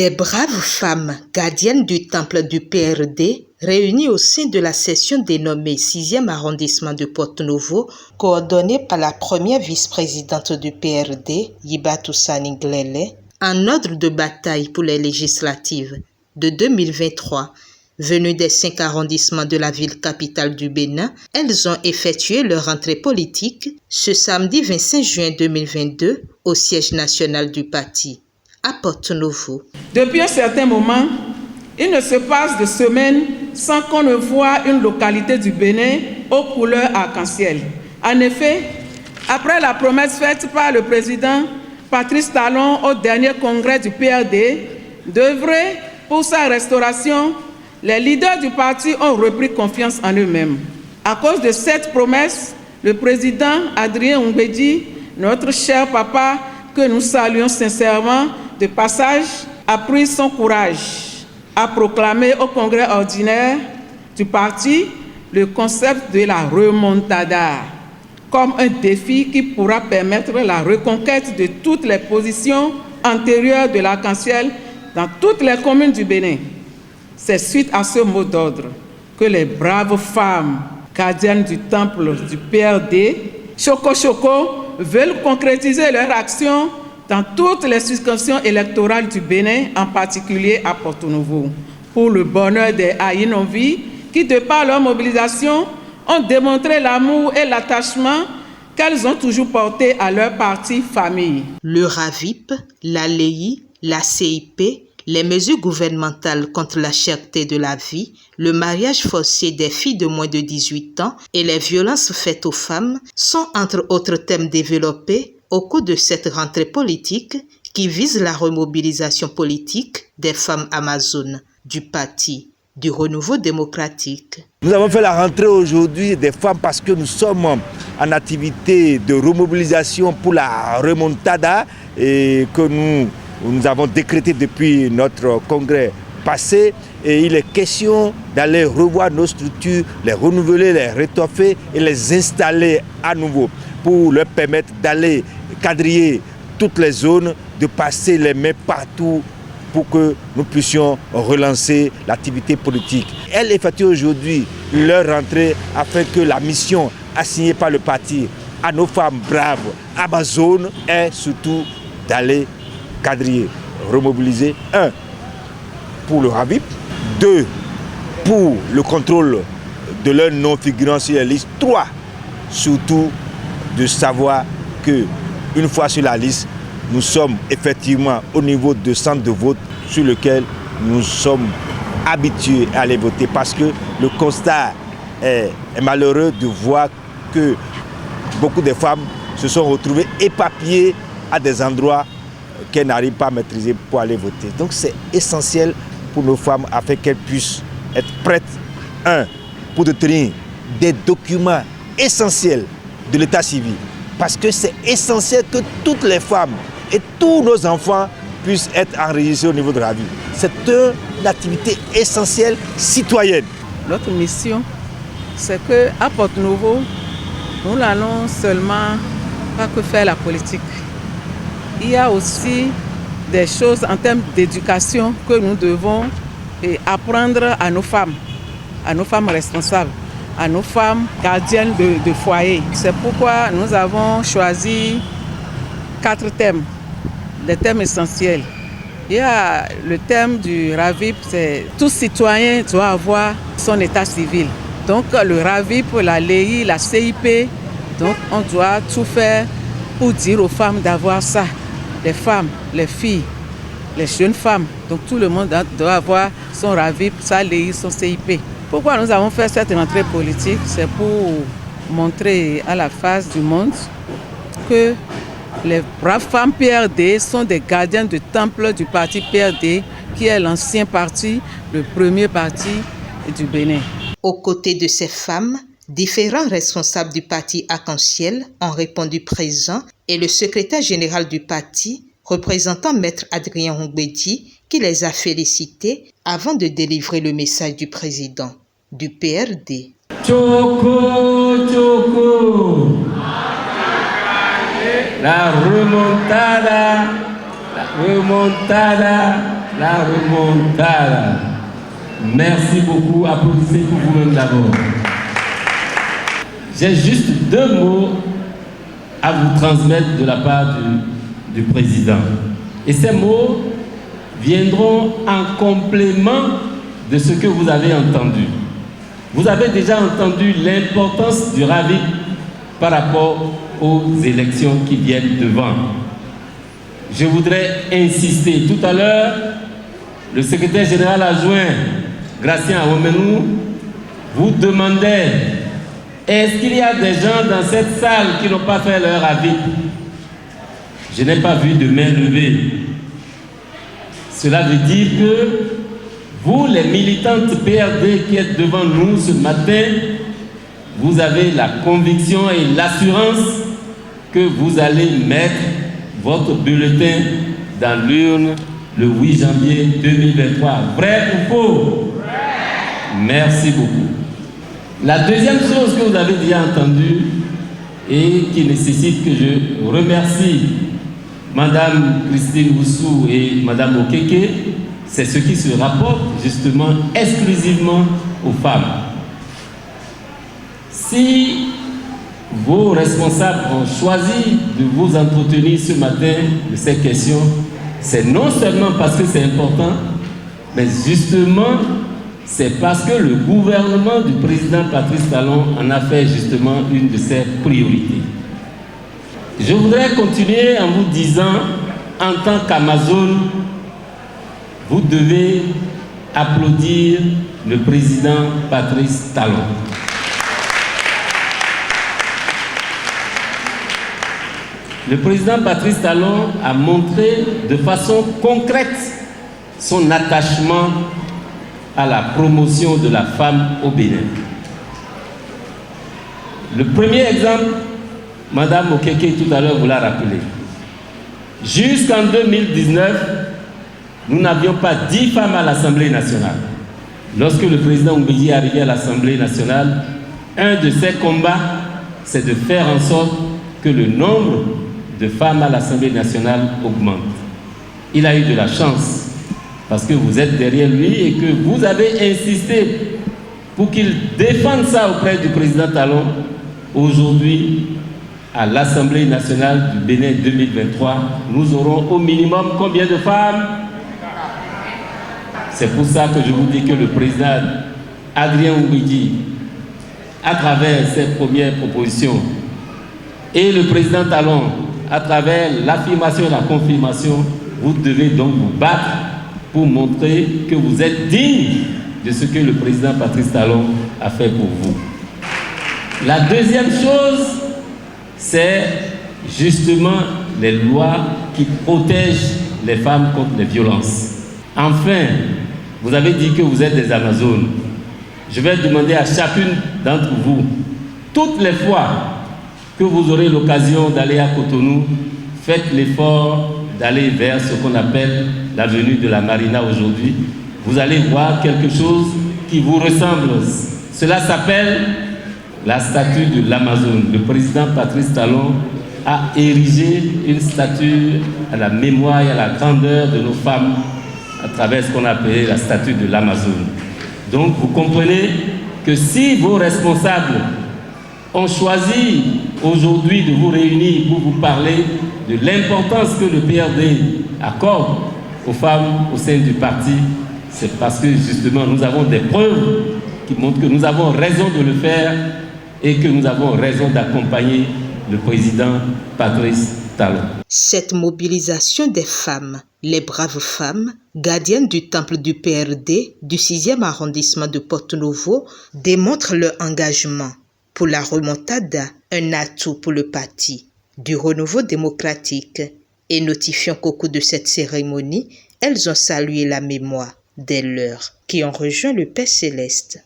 Des braves femmes gardiennes du temple du PRD réunies au sein de la session dénommée 6e arrondissement de Porto-Novo, coordonnée par la première vice-présidente du PRD, Yibatou Sani Glele, en ordre de bataille pour les législatives de 2023. Venues des 5 arrondissements de la ville capitale du Bénin, elles ont effectué leur entrée politique ce samedi 25 juin 2022 au siège national du parti, à Porto-Novo. Depuis un certain moment, il ne se passe de semaine sans qu'on ne voit une localité du Bénin aux couleurs arc-en-ciel. En effet, après la promesse faite par le président Patrice Talon au dernier congrès du PRD d'œuvrer pour sa restauration, les leaders du parti ont repris confiance en eux-mêmes. À cause de cette promesse, le président Adrien Ngwedi, notre cher papa, que nous saluons sincèrement de passage, a pris son courage à proclamer au congrès ordinaire du parti le concept de la remontada comme un défi qui pourra permettre la reconquête de toutes les positions antérieures de l'arc-en-ciel dans toutes les communes du Bénin. C'est suite à ce mot d'ordre que les braves femmes gardiennes du temple du PRD, Choco Choco, veulent concrétiser leur action dans toutes les circonscriptions électorales du Bénin, en particulier à Porto-Novo, pour le bonheur des Aïnovi qui, de par leur mobilisation, ont démontré l'amour et l'attachement qu'elles ont toujours porté à leur parti famille. Le RAVIP, la LEI, la CIP, les mesures gouvernementales contre la cherté de la vie, le mariage forcé des filles de moins de 18 ans et les violences faites aux femmes sont entre autres thèmes développés au cours de cette rentrée politique qui vise la remobilisation politique des femmes amazones du parti du renouveau démocratique. Nous avons fait la rentrée aujourd'hui des femmes parce que nous sommes en activité de remobilisation pour la remontada et que nous avons décrété depuis notre congrès passé. Et il est question d'aller revoir nos structures, les renouveler, les rétoffer et les installer à nouveau pour leur permettre d'aller quadriller toutes les zones, de passer les mains partout pour que nous puissions relancer l'activité politique. Elles effectuent aujourd'hui leur rentrée afin que la mission assignée par le parti à nos femmes braves amazones est surtout d'aller quadriller, remobiliser, 1, pour le RAVIP, 2, pour le contrôle de leurs non-figurants sur les listes, 3, surtout de savoir qu'une fois sur la liste, nous sommes effectivement au niveau de centre de vote sur lequel nous sommes habitués à aller voter parce que le constat est malheureux de voir que beaucoup de femmes se sont retrouvées éparpillées à des endroits qu'elles n'arrivent pas à maîtriser pour aller voter. Donc c'est essentiel pour nos femmes afin qu'elles puissent être prêtes, 1, pour détenir des documents essentiels de l'état civil. Parce que c'est essentiel que toutes les femmes et tous nos enfants puissent être enregistrés au niveau de la vie. C'est une activité essentielle citoyenne. Notre mission, c'est qu'à Porto-Novo, nous n'allons seulement pas que faire la politique. Il y a aussi des choses en termes d'éducation que nous devons apprendre à nos femmes responsables, à nos femmes gardiennes de foyer. C'est pourquoi nous avons choisi 4 thèmes, des thèmes essentiels. Il y a le thème du RAVIP, c'est tout citoyen doit avoir son état civil. Donc le RAVIP, la LEI, la CIP, donc on doit tout faire pour dire aux femmes d'avoir ça. Les femmes, les filles, les jeunes femmes, donc tout le monde doit avoir son RAVIP, sa LEI, son CIP. Pourquoi nous avons fait cette rentrée politique? C'est pour montrer à la face du monde que les braves femmes PRD sont des gardiens du temple du parti PRD, qui est l'ancien parti, le premier parti du Bénin. Aux côtés de ces femmes, différents responsables du parti Arc-en-Ciel ont répondu présents et le secrétaire général du parti, représentant Maître Adrien Ngwedi, qui les a félicités avant de délivrer le message du président du PRD. Choco, Choco, la remontada, La remontada. Merci beaucoup. Applaudissez pour vous-même d'abord. J'ai juste 2 mots à vous transmettre de la part du président. Et ces mots viendront en complément de ce que vous avez entendu. Vous avez déjà entendu l'importance du RAVIC par rapport aux élections qui viennent devant. Je voudrais insister. Tout à l'heure, le secrétaire général adjoint, Gratien Awomenou, vous demandait: est-ce qu'il y a des gens dans cette salle qui n'ont pas fait leur avis? Je n'ai pas vu de main levée. Cela veut dire que vous, les militantes PRD qui êtes devant nous ce matin, vous avez la conviction et l'assurance que vous allez mettre votre bulletin dans l'urne le 8 janvier 2023. Vrai ou faux? Merci beaucoup. La deuxième chose que vous avez déjà entendue et qui nécessite que je remercie Madame Christine Oussou et Madame Okeke, c'est ce qui se rapporte justement exclusivement aux femmes. Si vos responsables ont choisi de vous entretenir ce matin de ces questions, c'est non seulement parce que c'est important, mais justement c'est parce que le gouvernement du président Patrice Talon en a fait justement une de ses priorités. Je voudrais continuer en vous disant, en tant qu'Amazone, vous devez applaudir le président Patrice Talon. Le président Patrice Talon a montré de façon concrète son attachement à la promotion de la femme au Bénin. Le premier exemple, Madame Okeke tout à l'heure vous l'a rappelé. Jusqu'en 2019, nous n'avions pas 10 femmes à l'Assemblée nationale. Lorsque le président Mbeki est arrivé à l'Assemblée nationale, un de ses combats, c'est de faire en sorte que le nombre de femmes à l'Assemblée nationale augmente. Il a eu de la chance parce que vous êtes derrière lui et que vous avez insisté pour qu'il défende ça auprès du président Talon. Aujourd'hui, à l'Assemblée nationale du Bénin 2023, nous aurons au minimum combien de femmes? C'est pour ça que je vous dis que le président Adrien Oumbidi, à travers ses premières propositions, et le président Talon, à travers l'affirmation et la confirmation, vous devez donc vous battre pour montrer que vous êtes digne de ce que le président Patrice Talon a fait pour vous. La deuxième chose, c'est justement les lois qui protègent les femmes contre les violences. Enfin, vous avez dit que vous êtes des Amazones. Je vais demander à chacune d'entre vous, toutes les fois que vous aurez l'occasion d'aller à Cotonou, faites l'effort d'aller vers ce qu'on appelle l'avenue de la Marina aujourd'hui. Vous allez voir quelque chose qui vous ressemble. Cela s'appelle la statue de l'Amazone. Le président Patrice Talon a érigé une statue à la mémoire et à la grandeur de nos femmes à travers ce qu'on a appelé la statue de l'Amazone. Donc vous comprenez que si vos responsables ont choisi aujourd'hui de vous réunir pour vous parler de l'importance que le PRD accorde aux femmes au sein du parti, c'est parce que justement nous avons des preuves qui montrent que nous avons raison de le faire et que nous avons raison d'accompagner le président Patrice Talon. Cette mobilisation des femmes, les braves femmes, gardiennes du temple du PRD du 6e arrondissement de Porto-Novo, démontre leur engagement pour la remontada, un atout pour le parti du renouveau démocratique. Et notifiant qu'au cours de cette cérémonie, elles ont salué la mémoire des leurs qui ont rejoint le Père Céleste.